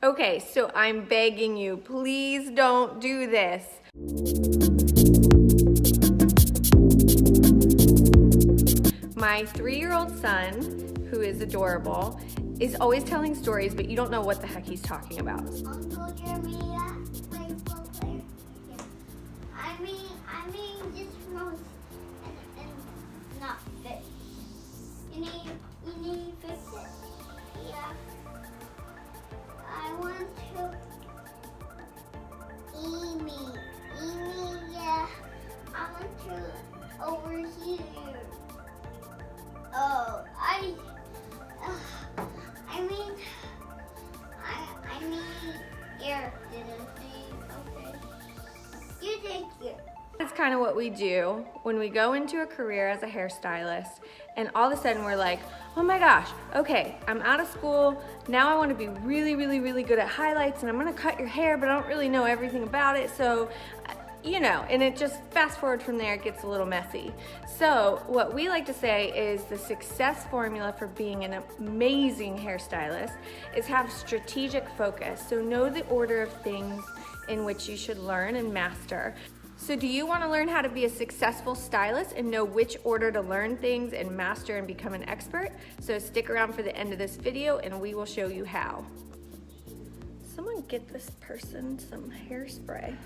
Okay, so I'm begging you, please don't do this. My 3-year-old son, who is adorable, is always telling stories, but you don't know what the heck he's talking about. Uncle Jeremiah, baseball player. Yeah. I mean, just most and not fit. You need to fix it. Yeah. I want to. Amy, yeah. I want to over here. Oh, I mean, here, didn't see, okay. You take it. That's kind of what we do when we go into a career as a hairstylist, and all of a sudden we're like, oh my gosh, okay, I'm out of school, now I want to be really good at highlights, and I'm going to cut your hair, but I don't really know everything about it, so you know, and it just fast forward from there, it gets a little messy. So what we like to say is the success formula for being an amazing hairstylist is have strategic focus. So know the order of things in which you should learn and master. So do you want to learn how to be a successful stylist and know which order to learn things and master and become an expert? So stick around for the end of this video and we will show you how. Someone get this person some hairspray.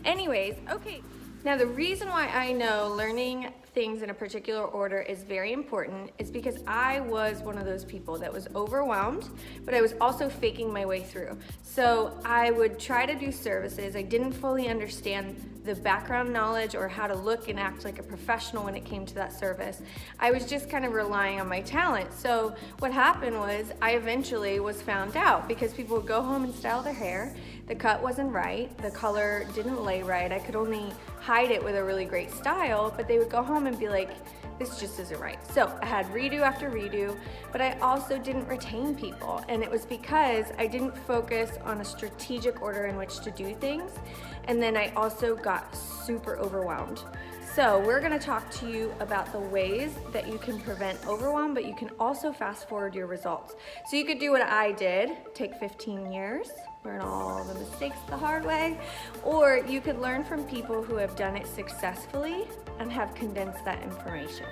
Anyways, okay. Now the reason why I know learning things in a particular order is very important is because I was one of those people that was overwhelmed, but I was also faking my way through. So I would try to do services. I didn't fully understand the background knowledge or how to look and act like a professional when it came to that service. I was just kind of relying on my talent. So what happened was I eventually was found out because people would go home and style their hair. The cut wasn't right, the color didn't lay right. I could only hide it with a really great style, but they would go home and be like, this just isn't right. So I had redo after redo, but I also didn't retain people. And it was because I didn't focus on a strategic order in which to do things. And then I also got super overwhelmed. So we're gonna talk to you about the ways that you can prevent overwhelm, but you can also fast forward your results. So you could do what I did, take 15 years, learn all the mistakes the hard way, or you could learn from people who have done it successfully and have condensed that information.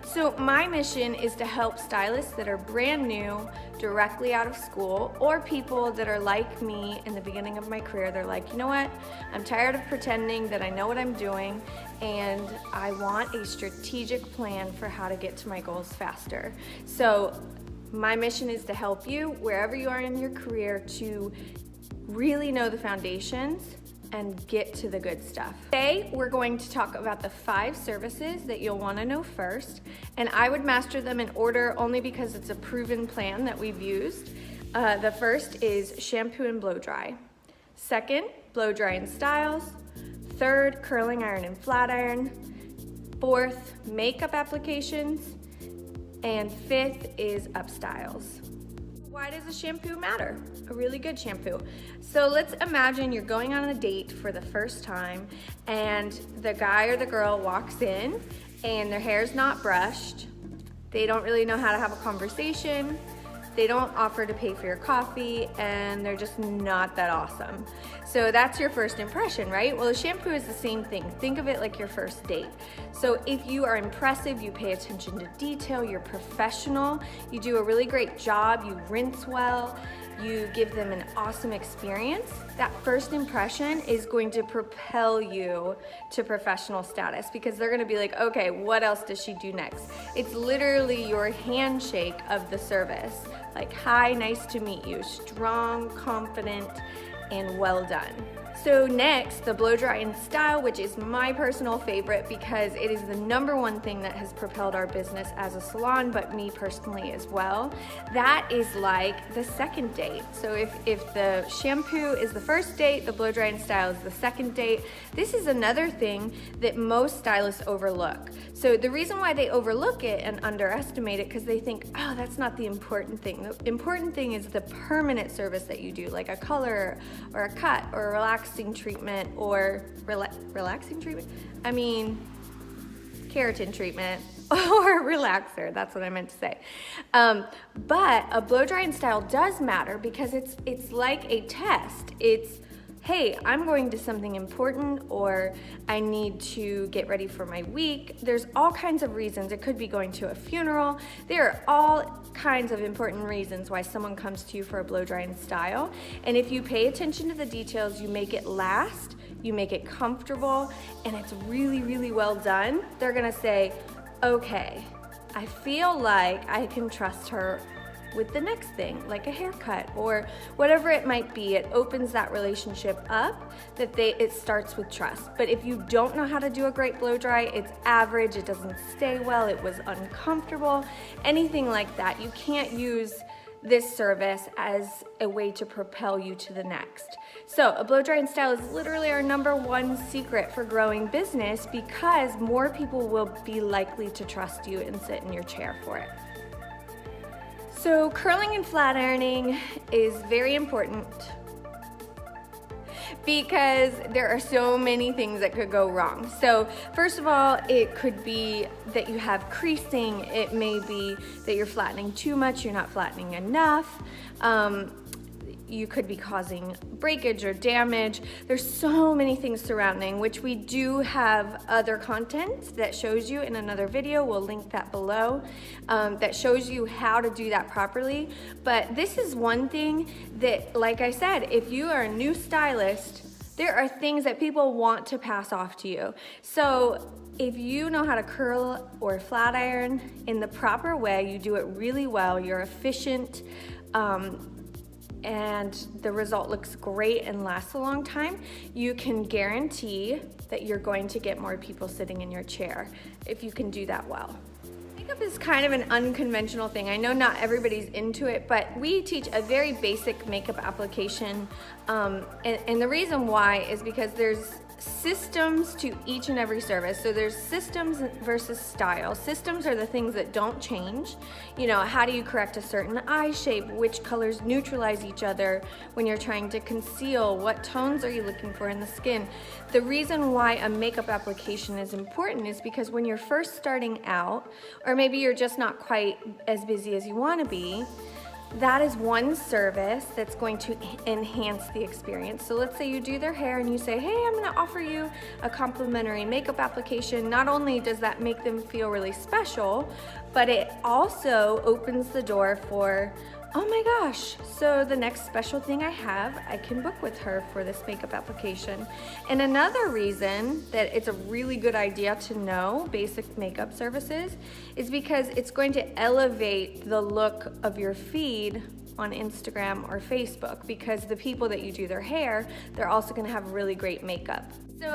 So my mission is to help stylists that are brand new, directly out of school, or people that are like me in the beginning of my career. They're like, you know what? I'm tired of pretending that I know what I'm doing, and I want a strategic plan for how to get to my goals faster. So my mission is to help you wherever you are in your career to really know the foundations and get to the good stuff. Today, we're going to talk about the 5 services that you'll want to know first, and I would master them in order only because it's a proven plan that we've used. The first is shampoo and blow dry. Second, blow dry and styles. Third, curling iron and flat iron. Fourth, makeup applications. And fifth is up styles. Why does a shampoo matter? A really good shampoo. So let's imagine you're going on a date for the first time and the guy or the girl walks in and their hair's not brushed. They don't really know how to have a conversation. They don't offer to pay for your coffee, and they're just not that awesome. So that's your first impression, right? Well, a shampoo is the same thing. Think of it like your first date. So if you are impressive, you pay attention to detail, you're professional, you do a really great job, you rinse well, you give them an awesome experience, that first impression is going to propel you to professional status because they're gonna be like, okay, what else does she do next? It's literally your handshake of the service. Like, hi, nice to meet you, strong, confident, and well done. So next, the blow dry and style, which is my personal favorite because it is the #1 thing that has propelled our business as a salon, but me personally as well. That is like the second date. So if the shampoo is the first date, the blow dry and style is the second date. This is another thing that most stylists overlook. So the reason why they overlook it and underestimate it because they think, oh, that's not the important thing. The important thing is the permanent service that you do, like a color or a cut or a relaxing treatment or relaxing treatment? I mean, keratin treatment, or a relaxer, that's what I meant to say. But a blow dry and style does matter because it's like a test. It's, hey, I'm going to something important, or I need to get ready for my week. There's all kinds of reasons. It could be going to a funeral. There are all kinds of important reasons why someone comes to you for a blow dry and style. And if you pay attention to the details, you make it last, you make it comfortable, and it's really, really well done, they're gonna say, okay, I feel like I can trust her with the next thing, like a haircut or whatever it might be. It opens that relationship up, it starts with trust. But if you don't know how to do a great blow dry, it's average, it doesn't stay well, it was uncomfortable, anything like that, you can't use this service as a way to propel you to the next. So a blow dry and style is literally our #1 secret for growing business, because more people will be likely to trust you and sit in your chair for it. So curling and flat ironing is very important because there are so many things that could go wrong. So first of all, it could be that you have creasing. It may be that you're flattening too much, you're not flattening enough. You could be causing breakage or damage. There's so many things surrounding, which we do have other content that shows you in another video. We'll link that below, that shows you how to do that properly. But this is one thing that, like I said, if you are a new stylist, there are things that people want to pass off to you. So if you know how to curl or flat iron in the proper way, you do it really well, you're efficient, and the result looks great and lasts a long time, you can guarantee that you're going to get more people sitting in your chair if you can do that well. Makeup is kind of an unconventional thing. I know not everybody's into it, but we teach a very basic makeup application, and the reason why is because there's systems to each and every service. So there's systems versus style. Systems are the things that don't change. You know, how do you correct a certain eye shape? Which colors neutralize each other when you're trying to conceal? What tones are you looking for in the skin? The reason why a makeup application is important is because when you're first starting out, or maybe you're just not quite as busy as you want to be, that is one service that's going to enhance the experience. So let's say you do their hair and you say, hey, I'm gonna offer you a complimentary makeup application. Not only does that make them feel really special, but it also opens the door for, oh my gosh, so the next special thing I have, I can book with her for this makeup application. And another reason that it's a really good idea to know basic makeup services is because it's going to elevate the look of your feed on Instagram or Facebook, because the people that you do their hair, they're also gonna have really great makeup. So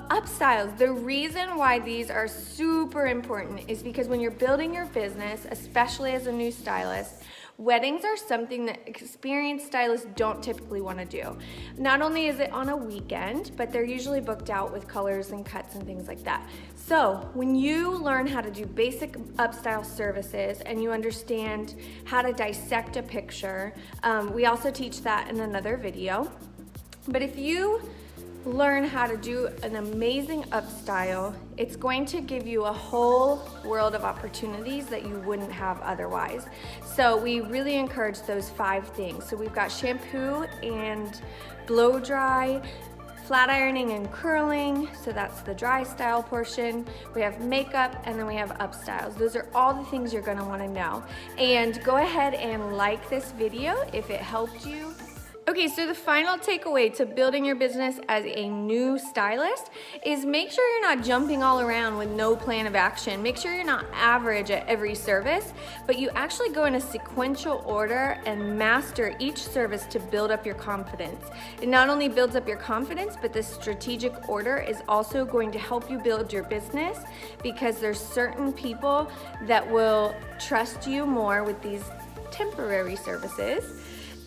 upstyles, the reason why these are super important is because when you're building your business, especially as a new stylist, weddings are something that experienced stylists don't typically want to do. Not only is it on a weekend, but they're usually booked out with colors and cuts and things like that. So when you learn how to do basic upstyle services and you understand how to dissect a picture, we also teach that in another video. But if you learn how to do an amazing upstyle, it's going to give you a whole world of opportunities that you wouldn't have otherwise. So we really encourage those 5 things. So we've got shampoo and blow dry, flat ironing and curling, so that's the dry style portion. We have makeup, and then we have upstyles. Those are all the things you're gonna wanna know. And go ahead and like this video if it helped you. Okay, so the final takeaway to building your business as a new stylist is make sure you're not jumping all around with no plan of action. Make sure you're not average at every service, but you actually go in a sequential order and master each service to build up your confidence. It not only builds up your confidence, but the strategic order is also going to help you build your business, because there's certain people that will trust you more with these temporary services,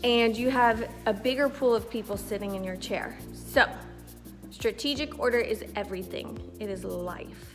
and you have a bigger pool of people sitting in your chair. So, strategic order is everything. It is life.